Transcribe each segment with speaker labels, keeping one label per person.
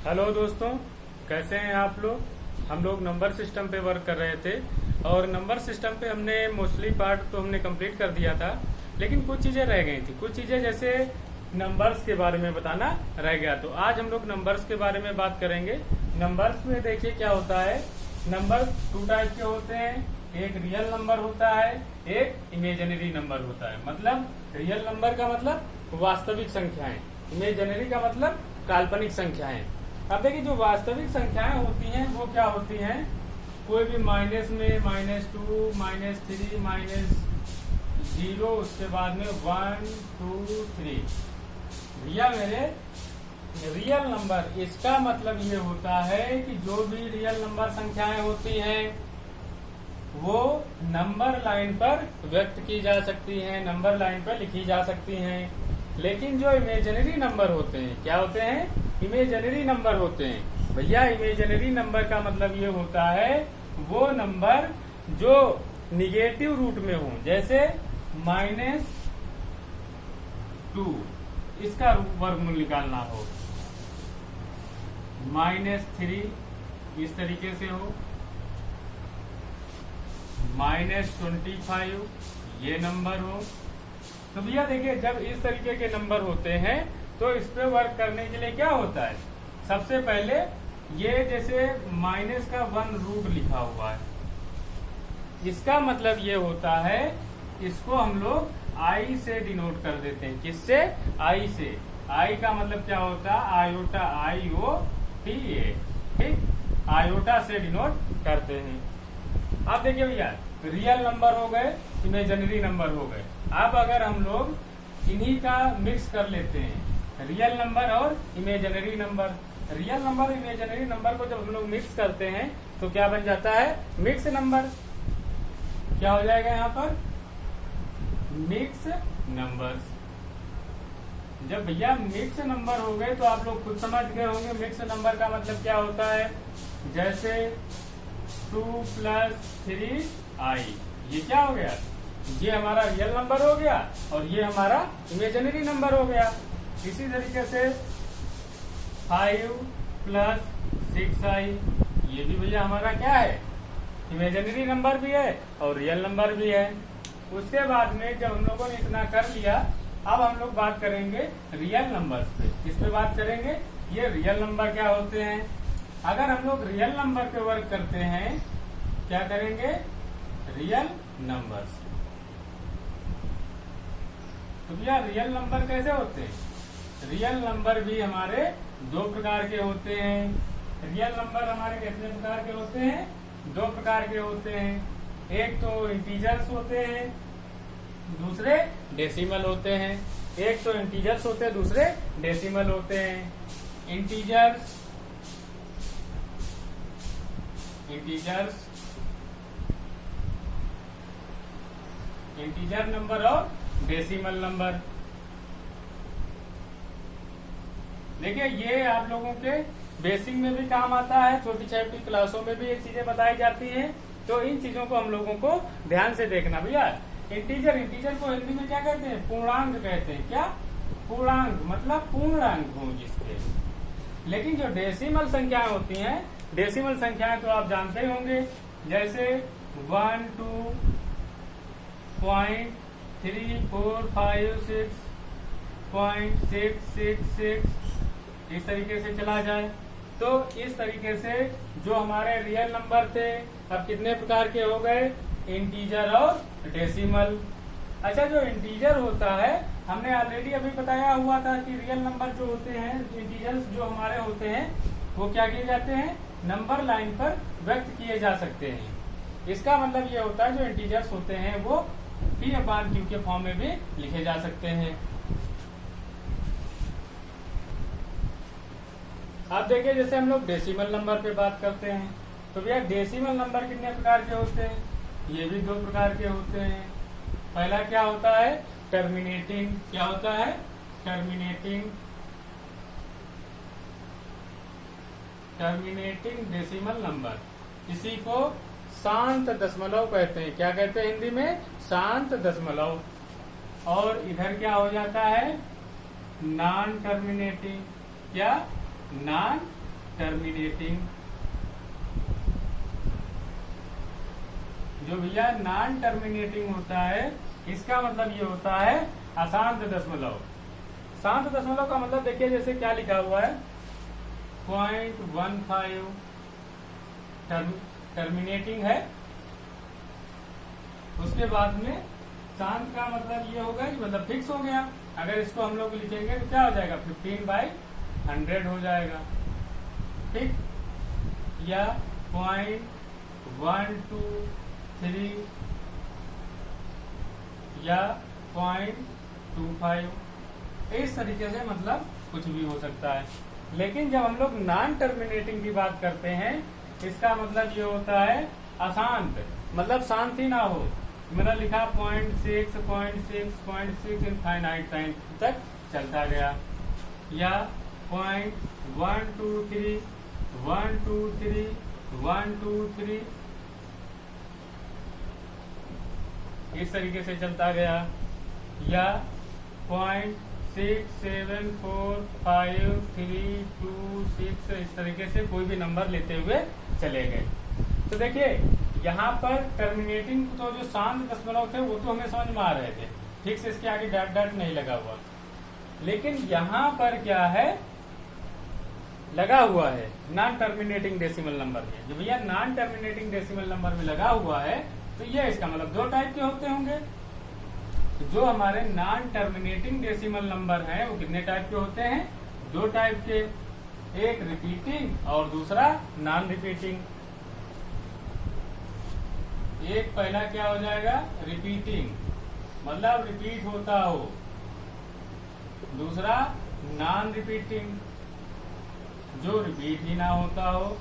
Speaker 1: Hello दोस्तों, कैसे हैं आप लोग। हम लोग नंबर सिस्टम पे वर्क कर रहे थे और नंबर सिस्टम पे हमने मोस्टली पार्ट तो हमने कंप्लीट कर दिया था, लेकिन कुछ चीज़ें रह गई थी। कुछ चीज़ें जैसे नंबर्स के बारे में बताना रह गया, तो आज हम लोग नंबर्स के बारे में बात करेंगे। नंबर्स में देखिए क्या होता है। नंबर टू टाइप के होते हैं, एक रियल नंबर होता है, एक इमेजिनरी नंबर होता है। मतलब रियल नंबर का मतलब वास्तविक संख्याएं, इमेजिनरी का मतलब काल्पनिक संख्याएं। अब देखिए जो वास्तविक संख्याएं होती हैं वो क्या होती हैं। कोई भी माइनस में -2, -3, -0, उसके बाद में 1, 2, 3। भैया मेरे रियल नंबर, इसका मतलब ये होता है कि जो भी रियल नंबर संख्याएं होती हैं वो नंबर लाइन पर व्यक्त की जा सकती हैं, नंबर लाइन पर लिखी जा सकती हैं। लेकिन जो इमेजिनरी नंबर होते हैं, क्या होते हैं, इमेजिनरी नंबर होते हैं। भैया इमेजिनरी नंबर का मतलब ये होता है वो नंबर जो निगेटिव रूट में हो, जैसे -2, इसका वर्गमूल निकालना हो, -3 इस तरीके से हो, -25 ये नंबर हो। तो भैया देखिए जब इस तरीके के नंबर होते हैं तो इस पे वर्क करने के लिए क्या होता है, सबसे पहले ये जैसे माइनस का 1 रूट लिखा हुआ है, इसका मतलब ये होता है इसको हम लोग आई से डिनोट कर देते हैं। किससे? आई से। आई का मतलब क्या होता है, आयोटा, IOTA, ठीक, आयोटा से डिनोट करते हैं। अब देखिए भैया रियल नंबर हो गए, इमेजिनरी नंबर हो गए। अब अगर हम लोग इन्हीं का मिक्स कर लेते हैं, रियल नंबर और imaginary number, real number imaginary number को जब हम लोग मिक्स करते हैं तो क्या बन जाता है, मिक्स नंबर। क्या हो जाएगा यहाँ पर, मिक्स नंबर्स। जब भैया मिक्स नंबर हो गए तो आप लोग खुद समझ गए होंगे मिक्स नंबर का मतलब क्या होता है। जैसे 2 + 3i, ये क्या हो गया, ये हमारा रियल नंबर हो गया और ये हमारा इमेजिनरी नंबर हो गया। इसी तरीके से 5 + 6i, ये भी भैया हमारा क्या है, इमेजिनरी नंबर भी है और रियल नंबर भी है। उसके बाद में जब हम लोगों ने इतना कर लिया, अब हम लोग बात करेंगे रियल नंबर्स पे। किस पे बात करेंगे, ये रियल नंबर क्या होते हैं। अगर हम लोग रियल नंबर पे वर्क करते हैं, क्या करेंगे, रियल नंबर्स। तो भैया रियल नंबर कैसे होते हैं, रियल नंबर भी हमारे 2 प्रकार के होते हैं। रियल नंबर हमारे कितने प्रकार के होते हैं, 2 प्रकार के होते हैं। एक तो इंटीजर्स होते हैं, दूसरे डेसिमल होते हैं। एक तो इंटीजर्स होते हैं, दूसरे डेसिमल होते हैं। इंटीजर्स इंटीजर नंबर और डेसिमल नंबर। देखिए ये आप लोगों के बेसिक में भी काम आता है, छोटी छोटी क्लासों में भी ये चीजें बताई जाती हैं। तो इन चीजों को हम लोगों को ध्यान से देखना। भैया इंटीजर को हिंदी में क्या कहते हैं, पूर्णांक कहते हैं। क्या, पूर्णांक, मतलब पूर्णांक हो जिसके। लेकिन जो डेसिमल संख्याएं होती हैं, डेसिमल संख्याएं तो आप जानते ही होंगे, जैसे 1, 2, 0.3, 4, 5, 6, 0.666, इस तरीके से चला जाए। तो इस तरीके से जो हमारे रियल नंबर थे अब कितने प्रकार के हो गए, इंटीजर और डेसिमल। अच्छा जो इंटीजर होता है, हमने ऑलरेडी अभी बताया हुआ था कि रियल नंबर जो होते हैं, इंटीजर्स जो हमारे होते हैं वो क्या किए जाते हैं, नंबर लाइन पर व्यक्त किए जा सकते हैं। इसका मतलब ये होता है जो इंटीजर्स होते हैं वो P/Q के फॉर्म में भी लिखे जा सकते हैं। अब देखिए जैसे हम लोग डेसिमल नंबर पे बात करते हैं, तो भैया डेसिमल नंबर कितने प्रकार के होते हैं, ये भी 2 प्रकार के होते हैं। पहला क्या होता है, टर्मिनेटिंग। क्या होता है, टर्मिनेटिंग डेसिमल नंबर। इसी को शांत दशमलव कहते हैं। क्या कहते हैं हिंदी में, शांत दशमलव। और इधर क्या हो जाता है, नॉन टर्मिनेटिंग। क्या, नॉन टर्मिनेटिंग, जो भैया नॉन टर्मिनेटिंग होता है इसका मतलब ये होता है अशांत दशमलव। शांत दशमलव का मतलब देखिए जैसे क्या लिखा हुआ है 0.15 टर्मिनेटिंग है, उसके बाद में शांत का मतलब ये होगा कि मतलब फिक्स हो गया। अगर इसको हम लोग लिखेंगे तो क्या हो जाएगा 15/100 हो जाएगा, ठीक, या 0.123 या 0.25, इस तरीके से मतलब कुछ भी हो सकता है। लेकिन जब हम लोग नॉन टर्मिनेटिंग की बात करते हैं इसका मतलब ये होता है अशांत, मतलब शांत ही ना हो। मेरा लिखा 0.6, 0.6, 0.6 इनफाइनाइट टाइम तक चलता गया, या 0.123, 123, 123 इस तरीके से चलता गया, या 0.674532 इस तरीके से कोई भी नंबर लेते हुए चले गए। तो देखिए यहाँ पर टर्मिनेटिंग तो जो शांत दशमलव थे वो तो हमें समझ में आ रहे थे, ठीक से इसके आगे डॉट डॉट नहीं लगा हुआ। लेकिन यहाँ पर क्या है लगा हुआ है नॉन टर्मिनेटिंग डेसिमल नंबर में। जो भैया नॉन टर्मिनेटिंग डेसिमल नंबर में लगा हुआ है तो ये इसका मतलब दो टाइप के होते होंगे। जो हमारे नॉन टर्मिनेटिंग डेसिमल नंबर हैं वो कितने टाइप के होते हैं? दो टाइप के, एक रिपीटिंग और दूसरा नॉन रिपीटिंग। एक पहला क्या हो जाएगा रिपीटिंग, मतलब रिपीट होता हो, दूसरा नॉन रिपीटिंग जो रिपीट ही ना होता हो।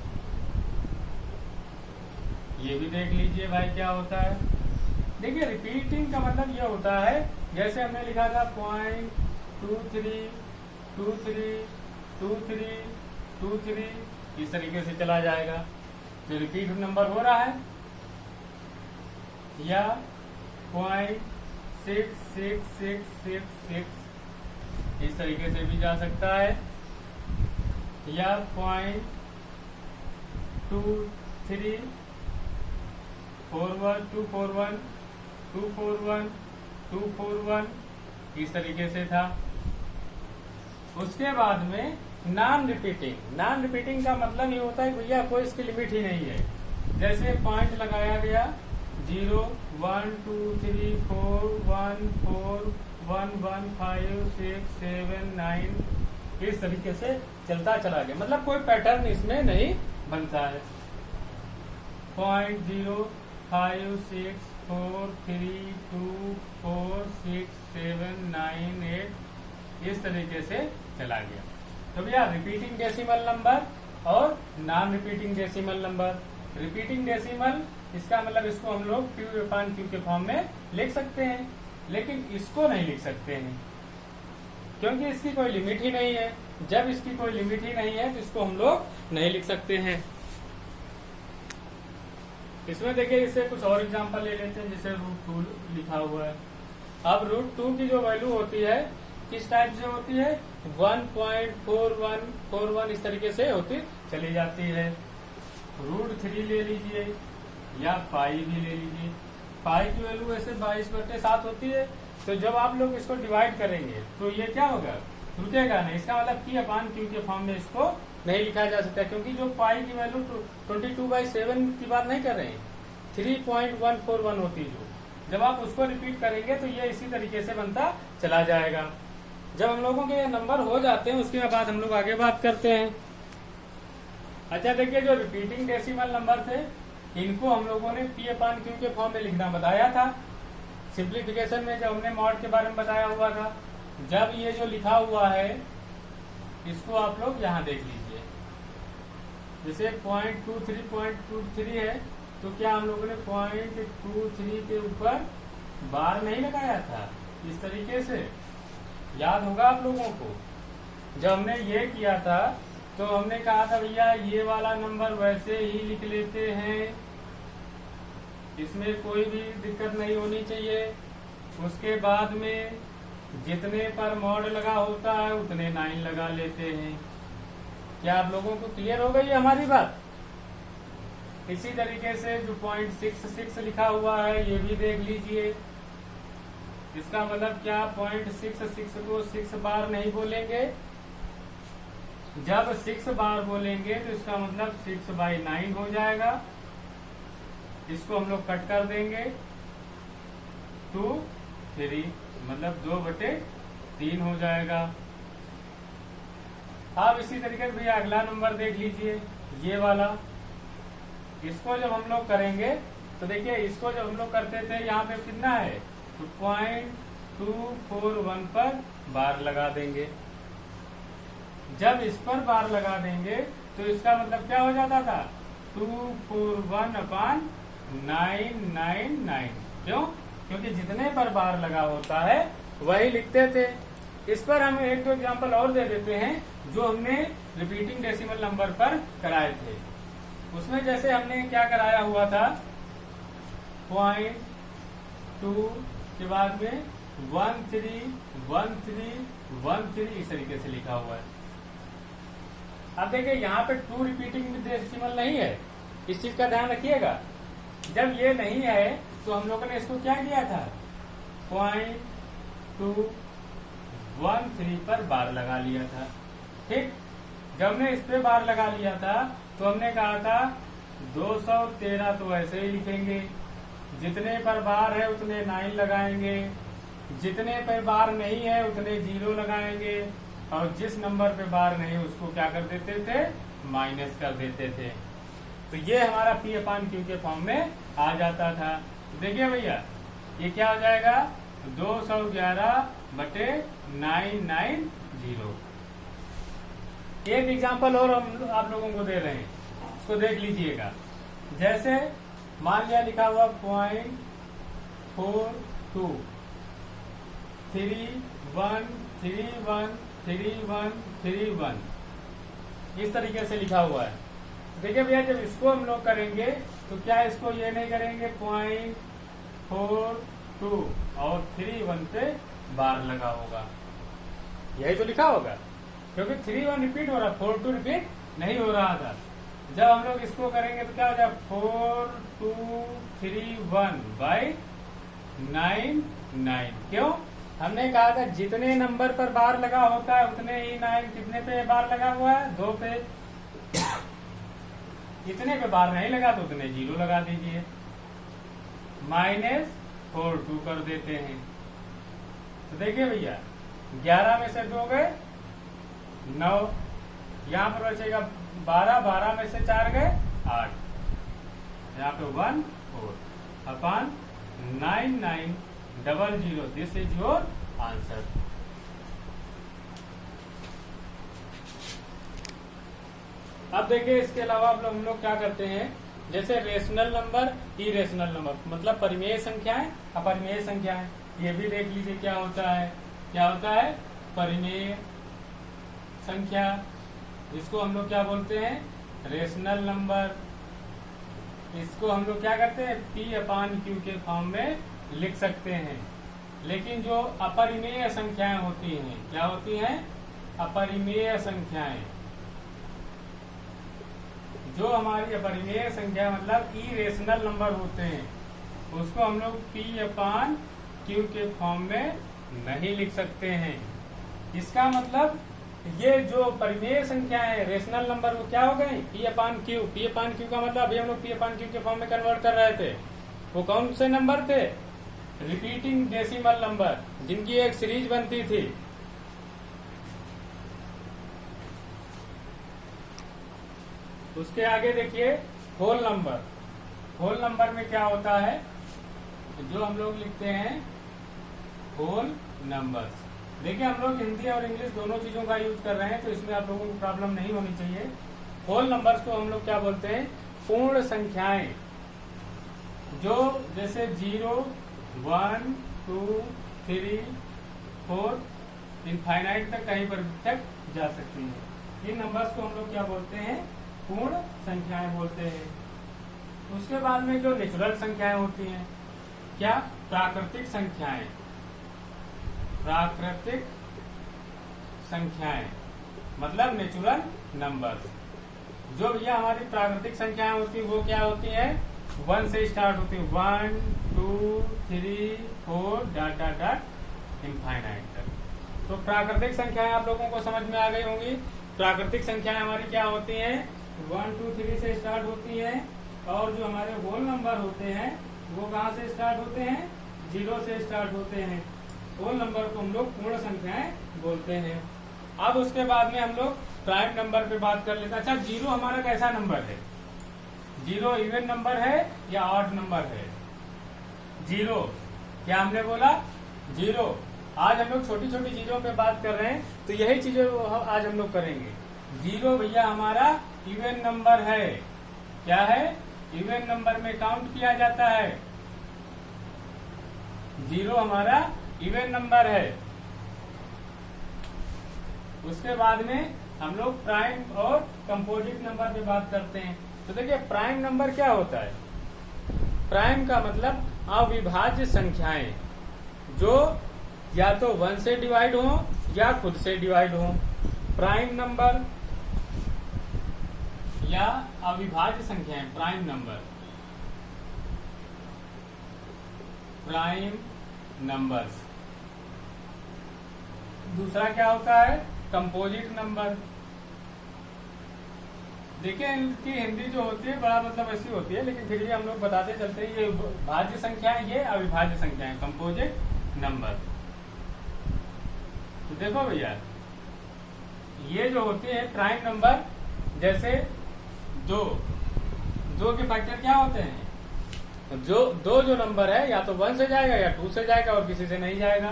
Speaker 1: ये भी देख लीजिए भाई क्या होता है। देखिए रिपीटिंग का मतलब ये होता है जैसे हमने लिखा था 0.23232323 इस तरीके से चला जाएगा, जो रिपीट नंबर हो रहा है, या 0.66666 इस तरीके से भी जा सकता है, या 0.231241241 इस तरीके से था। उसके बाद में नॉन रिपीटिंग। नॉन रिपीटिंग का मतलब ये होता है भैया कोई इसकी लिमिट ही नहीं है। जैसे पॉइंट लगाया गया 0 1 2 3 4 1 4 1 1 5 6 7 9 इस तरीके से चलता चला गया, मतलब कोई पैटर्न इसमें नहीं बनता है। 0.0653246798 इस तरीके से चला गया। तो भैया रिपीटिंग डेसिमल नंबर और non repeating decimal number. Repeating decimal इसका मतलब इसको हम लोग Q/Q के फॉर्म में लिख सकते हैं, लेकिन इसको नहीं लिख सकते हैं क्योंकि इसकी कोई लिमिट ही नहीं है। जब इसकी कोई लिमिट ही नहीं है तो इसको हम लोग नहीं लिख सकते हैं। इसमें देखिए इससे कुछ और एग्जांपल ले लेते हैं, जैसे √2 लिखा हुआ है। अब √2 की जो वैल्यू होती है किस टाइप से होती है 1.4141 इस तरीके से होती चली जाती है। √3 ले लीजिए या पाई भी ले लीजिए। पाई की वैल्यू वैसे 22/7 होती है, तो जब आप लोग इसको डिवाइड करेंगे तो ये क्या होगा रुकेगा नहीं। इसका मतलब Q/Q के फॉर्म में इसको नहीं लिखा जा सकता, क्योंकि जो पाई की वैल्यू 22/7 की बात नहीं कर रहे हैं, 3.141 होती है। जो जब आप उसको रिपीट करेंगे तो ये इसी तरीके से बनता चला जाएगा। जब हम लोगों के नंबर हो जाते हैं उसके बाद हम लोग आगे बात करते हैं। अच्छा देखिए जो रिपीटिंग डेसिमल नंबर थे इनको हम लोगों ने P/Q के फॉर्म में लिखना बताया था सिंप्लीफिकेशन में, जब हमने मॉड के बारे में बताया हुआ था। जब ये जो लिखा हुआ है इसको आप लोग यहाँ देख लीजिए, जैसे 0.23 है तो क्या हम लोगों ने 0.23 के ऊपर बार नहीं लगाया था, इस तरीके से याद होगा आप लोगों को। जब हमने ये किया था तो हमने कहा था भैया ये वाला नंबर वैसे ही लिख लेते हैं, इसमें कोई भी दिक्कत नहीं होनी चाहिए। उसके बाद में जितने पर मॉड लगा होता है उतने 9 लगा लेते हैं, क्या आप लोगों को क्लियर हो गई है हमारी बात? इसी तरीके से जो 0.66 लिखा हुआ है ये भी देख लीजिए। इसका मतलब क्या, 0.66 को 6 बार नहीं बोलेंगे। जब 6 बार बोलेंगे तो इसका मतलब 6/9 हो जाएगा। इसको हम लोग कट कर देंगे 2, 3, मतलब 2/3 हो जाएगा। अब इसी तरीके से भैया अगला नंबर देख लीजिए, ये वाला। इसको जब हम लोग करेंगे तो देखिए, इसको जब हम लोग करते थे यहाँ पे कितना है, तो 0.241 पर बार लगा देंगे। जब इस पर बार लगा देंगे तो इसका मतलब क्या हो जाता था, 241/999। क्यों? क्योंकि जितने पर बार लगा होता है वही लिखते थे। इस पर हम एक दो एग्जांपल और दे देते हैं जो हमने रिपीटिंग डेसिमल नंबर पर कराए थे। उसमें जैसे हमने क्या कराया हुआ था, 0.2 के बाद में 131313 इस तरीके से लिखा हुआ है। अब देखिए यहाँ पे 2 रिपीटिंग डेसिमल नहीं है, इस चीज का ध्यान रखिएगा। जब ये नहीं है तो हम लोगों ने इसको क्या किया था, 0.213 पर बार लगा लिया था। ठीक, जब हमने इस पे बार लगा लिया था तो हमने कहा था 213 तो ऐसे ही लिखेंगे, जितने पर बार है उतने 9 लगाएंगे, जितने पे बार नहीं है उतने 0 लगाएंगे, और जिस नंबर पे बार नहीं उसको क्या कर देते थे, माइनस कर देते थे। तो ये हमारा P/Q के फॉर्म में आ जाता था। देखिए भैया ये क्या हो जाएगा, 211/990। एक एग्जांपल और हम आप लोगों को दे रहे हैं, उसको देख लीजिएगा। जैसे मान लिया लिखा हुआ 0.4231313131 इस तरीके से लिखा हुआ है। देखिए भैया जब इसको हम लोग करेंगे तो क्या इसको ये नहीं करेंगे, 0.42 और 31 पे बार लगा होगा, यही तो लिखा होगा, क्योंकि 31 रिपीट हो रहा, 42 रिपीट नहीं हो रहा था। जब हम लोग इसको करेंगे तो क्या हो जाएगा, 4231/99। क्यों? हमने कहा था जितने नंबर पर बार लगा होता है उतने ही 9 कितने पे बार लगा हुआ है, 2 पे। इतने पे बार नहीं लगा तो उतने 0 लगा दीजिए, -42 कर देते हैं। तो देखिए भैया 11 में से 2 गए 9, यहाँ पर बचेगा 12, 12 में से 4 गए 8, यहाँ पे 1/4/9900। This is your answer. अब देखिए इसके अलावा हम लोग क्या करते हैं, जैसे रेशनल नंबर, इरेशनल नंबर, मतलब परिमेय संख्याएं, अपरिमेय संख्याएं। ये भी देख लीजिए क्या होता है। क्या होता है, परिमेय संख्या, इसको हम लोग क्या बोलते हैं, रेशनल नंबर। इसको हम लोग क्या करते हैं, P/Q के फॉर्म में लिख सकते हैं। लेकिन जो अपरिमेय संख्याएं होती हैं, क्या होती हैं, अपरिमेय संख्याएं। जो हमारी अपरिमेय संख्या मतलब इरेशनल नंबर होते हैं, उसको हम लोग P/Q के फॉर्म में नहीं लिख सकते हैं। इसका मतलब ये जो परिमेय संख्या है, रेशनल नंबर, वो क्या हो गए, P/Q। P/Q का मतलब अभी हम लोग P/Q के फॉर्म में कन्वर्ट कर रहे थे। वो कौन से नंबर थे, रिपीटिंग डेसिमल नंबर, जिनकी एक सीरीज बनती थी। उसके आगे देखिए होल नंबर। होल नंबर में क्या होता है, जो हम लोग लिखते हैं होल नंबर्स। देखिए हम लोग हिंदी और इंग्लिश दोनों चीजों का यूज कर रहे हैं, तो इसमें आप लोगों को प्रॉब्लम नहीं होनी चाहिए। होल नंबर्स को हम लोग क्या बोलते हैं, पूर्ण संख्याएं, जो जैसे 0, 1, 2, 3, 4 इनफाइनाइट तक कहीं पर तक जा सकती है। इन नंबर्स को हम लोग क्या बोलते हैं, पूर्ण संख्याएं बोलते हैं। उसके बाद में जो नेचुरल संख्याएं होती हैं, क्या, प्राकृतिक संख्याएं। प्राकृतिक संख्याएं मतलब नेचुरल नंबर। जो भैया हमारी प्राकृतिक संख्याएं होती है वो क्या होती है, 1 से स्टार्ट होती है, 1 2 3 4 डॉट डॉट डॉट इनफाइनाइट तक। तो प्राकृतिक संख्याएं आप लोगों को समझ में आ गई होंगी। प्राकृतिक संख्याएं हमारी क्या होती हैं, 1 2 3 से स्टार्ट होती हैं, और जो हमारे होल नंबर होते हैं वो कहाँ से स्टार्ट होते हैं, 0 से स्टार्ट होते हैं। होल नंबर को हम लोग पूर्ण संख्याएं बोलते हैं। अब उसके बाद में हम लोग प्राइम नंबर पे बात कर लेते हैं। अच्छा, 0 हमारा कैसा नंबर है, 0 इवन नंबर है या ऑड नंबर है, 0 क्या हमने बोला, 0। आज हम लोग छोटी छोटी चीजों पे बात कर रहे हैं, तो यही चीजें आज हम लोग करेंगे। 0 भैया हमारा इवन नंबर है, क्या है, इवन नंबर में काउंट किया जाता है। 0 हमारा इवन नंबर है। उसके बाद में हम लोग प्राइम और कंपोजिट नंबर पे बात करते हैं। तो देखिए प्राइम नंबर क्या होता है, प्राइम का मतलब अविभाज्य संख्याएं जो या तो 1 से डिवाइड हो या खुद से डिवाइड हो। प्राइम नंबर या अविभाज्य संख्याएं, प्राइम नंबर, प्राइम नंबर्स। दूसरा क्या होता है, कंपोजिट नंबर। देखिए इनकी हिंदी जो होती है बड़ा मतलब ऐसी होती है, लेकिन फिर भी हम लोग बताते चलते हैं, ये भाज्य संख्याएं, ये अविभाज्य संख्याएं, कंपोजिट नंबर। तो देखो भैया ये जो होती है प्राइम नंबर, जैसे दो के फैक्टर क्या होते हैं, दो जो नंबर है या तो 1 से जाएगा या 2 से जाएगा और किसी से नहीं जाएगा।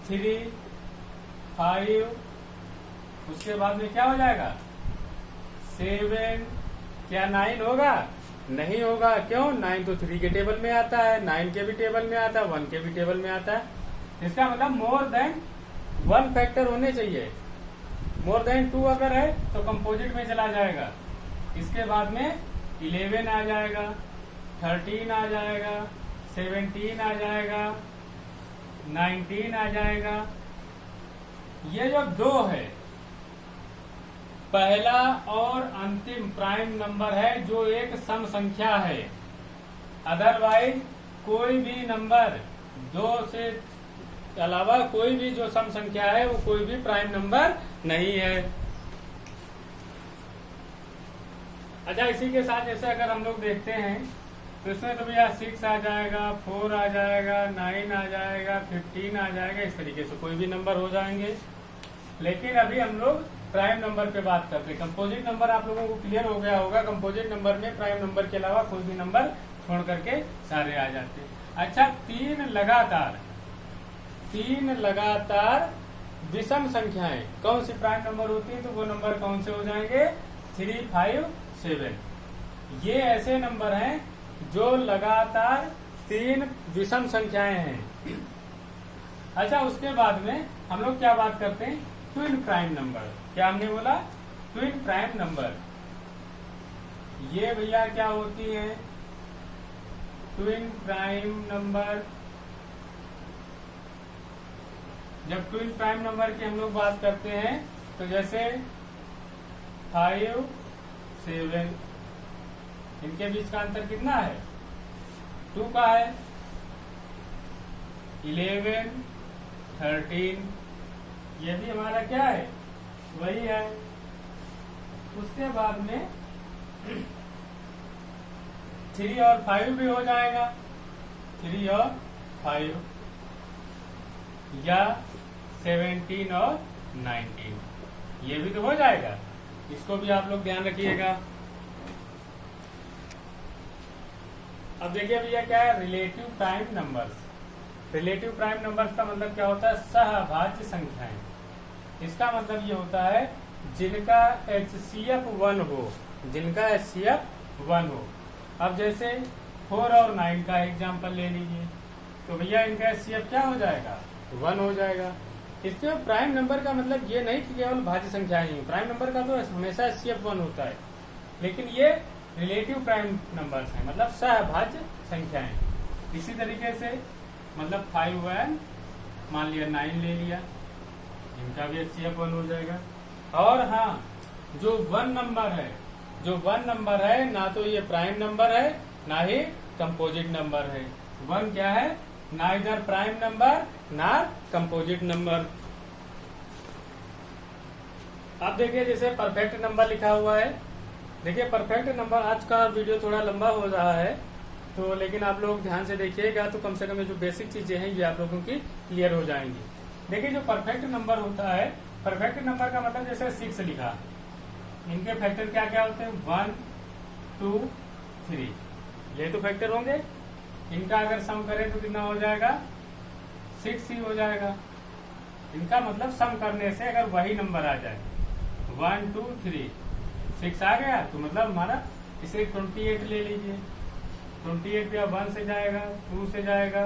Speaker 1: 3 5, उसके बाद में क्या हो जाएगा, 7, क्या 9 होगा, नहीं होगा। क्यों, 9 तो 3 के टेबल में आता है, 9 के भी टेबल में आता है, 1 के भी टेबल में आता है। इसका मतलब मोर देन 1 फैक्टर होने चाहिए। मोर देन 2 अगर है तो कंपोजिट में चला जाएगा। इसके बाद में 11 आ जाएगा, 13 आ जाएगा, 17 आ जाएगा, 19 आ जाएगा। ये जो 2 है पहला और अंतिम प्राइम नंबर है जो एक सम संख्या है। अदरवाइज कोई भी नंबर 2 से अलावा कोई भी जो सम संख्या है वो कोई भी प्राइम नंबर नहीं है। अच्छा, इसी के साथ जैसे अगर हम लोग देखते हैं तो इसमें तो भैया 6 आ जाएगा, 4 आ जाएगा, 9 आ जाएगा, 15 आ जाएगा, इस तरीके से कोई भी नंबर हो जाएंगे। लेकिन अभी हम लोग प्राइम नंबर पे बात करते हैं। कंपोजिट नंबर आप लोगों को क्लियर हो गया होगा। कंपोजिट नंबर में प्राइम नंबर के अलावा कोई भी नंबर छोड़ करके सारे आ जाते हैं। अच्छा, 3 लगातार विषम संख्याएं कौन सी प्राइम नंबर होती है, तो वो नंबर कौन से हो जाएंगे, 3 5 7। ये ऐसे नंबर हैं जो लगातार 3 विषम संख्याएं हैं। अच्छा, उसके बाद में हम लोग क्या बात करते हैं, ट्विन प्राइम नंबर। क्या हमने बोला, ट्विन प्राइम नंबर। ये भैया क्या होती है, ट्विन प्राइम नंबर। जब ट्विन प्राइम नंबर की हम लोग बात करते हैं तो जैसे 5 7, इनके बीच का अंतर कितना है, 2 का है। 11 13, ये भी हमारा क्या है, वही है। उसके बाद में 3 और 5 भी हो जाएगा, 3 और 5, या 17 और 19, ये भी तो हो जाएगा। इसको भी आप लोग ध्यान रखिएगा। अब देखिए भैया क्या है, relative prime numbers. Relative prime numbers का मतलब क्या होता है, सहभाज्य संख्याएं। इसका मतलब ये होता है जिनका HCF 1 हो, जिनका HCF 1 हो। अब जैसे 4 और 9 का एग्जांपल ले लीजिए, तो भैया इनका HCF क्या हो जाएगा, 1 हो जाएगा। इसमें प्राइम नंबर का मतलब ये नहीं कि केवल भाज्य संख्याएं ही, प्राइम नंबर का तो हमेशा HCF 1 होता है, लेकिन ये रिलेटिव प्राइम नंबर्स हैं, मतलब सहभाज्य संख्याएं। इसी तरीके से मतलब 5 1, मान लिया 9 ले लिया, इनका भी HCF 1 हो जाएगा। और हाँ, जो 1 नंबर है ना तो ये प्राइम नंबर है ना ही कंपोजिट नंबर है। 1 क्या है? ना इधर प्राइम नंबर ना कंपोजिट नंबर। आप देखिए जैसे परफेक्ट नंबर लिखा हुआ है। देखिए परफेक्ट नंबर, आज का वीडियो थोड़ा लंबा हो रहा है तो लेकिन आप लोग ध्यान से देखिएगा तो कम से कम जो बेसिक चीजें हैं ये आप लोगों की क्लियर हो जाएंगी। देखिए जो परफेक्ट नंबर होता है, परफेक्ट नंबर का मतलब जैसे 6 लिखा, इनके फैक्टर क्या क्या होते हैं? 1 2 3, ये तो फैक्टर होंगे। इनका अगर सम करें तो कितना हो जाएगा? 6 ही हो जाएगा। इनका मतलब सम करने से अगर वही नंबर आ जाए 1 2 3 6 आ गया तो मतलब हमारा, इसे 28 ले लीजिए। 28 पे 1 से जाएगा, 2 से जाएगा,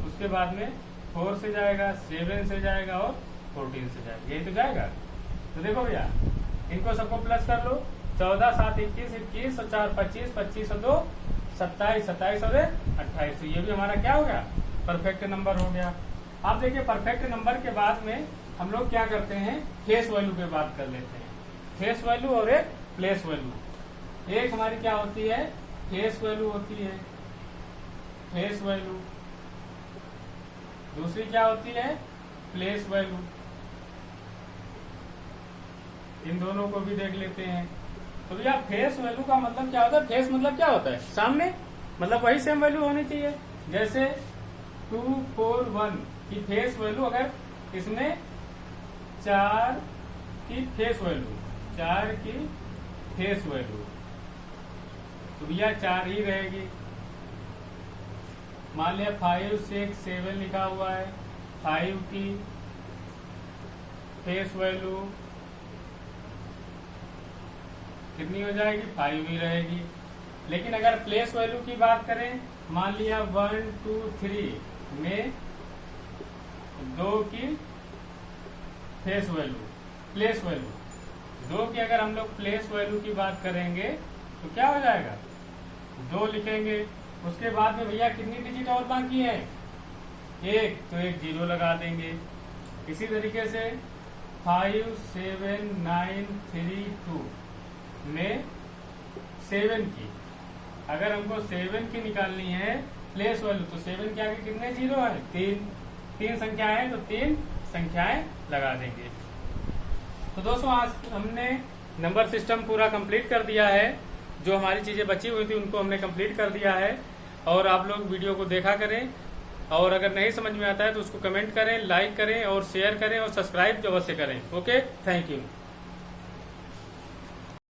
Speaker 1: उसके बाद में 4 से जाएगा, 7 से जाएगा और 14 से जाएगा। यही तो जाएगा। तो देखो भैया इनको सबको प्लस कर लो। 14 7 21 21 और 4 25 25 और 2 27 27 और 28। तो ये भी हमारा क्या हो गया? परफेक्ट नंबर हो गया। आप देखिए परफेक्ट नंबर के बाद में हम लोग क्या करते हैं? फेस वैल्यू पे बात कर लेते हैं। फेस वैल्यू और एक प्लेस वैल्यू। एक हमारी क्या होती है? फेस वैल्यू होती है, फेस वैल्यू। दूसरी क्या होती है? Place value. इन दोनों को भी देख लेते हैं। तो भैया फेस वैल्यू का मतलब क्या होता है? फेस मतलब क्या होता है? सामने, मतलब वही सेम वैल्यू होनी चाहिए। जैसे 2 4 1 की फेस वैल्यू, अगर इसमें 4 की फेस वैल्यू, 4 की फेस वैल्यू, तो भैया 4 ही रहेगी। मान लिया 5 6 7 लिखा हुआ है, 5 की फेस वैल्यू कितनी हो जाएगी? 5 ही रहेगी। लेकिन अगर प्लेस वैल्यू की बात करें, मान लिया 1 2 3 में 2 की फेस वैल्यू, प्लेस वैल्यू 2 की अगर हम लोग प्लेस वैल्यू की बात करेंगे तो क्या हो जाएगा? 2 लिखेंगे। उसके बाद में भैया कितनी डिजिट और बाकी है? 1, तो एक 0 लगा देंगे। इसी तरीके से 5 7 9 3 2 में 7 की, अगर हमको 7 की निकालनी है प्लेस वैल्यू, तो 7 के आगे कितने 0 है? 3 संख्याएं हैं तो 3 संख्याएं लगा देंगे। तो दोस्तों आज हमने नंबर सिस्टम पूरा कंप्लीट कर दिया है। जो हमारी चीजें बची हुई थी उनको हमने कंप्लीट कर दिया है। और आप लोग वीडियो को देखा करें, और अगर नहीं समझ में आता है तो उसको कमेंट करें, लाइक करें और शेयर करें और सब्सक्राइब अवश्य करें। Okay, thank you.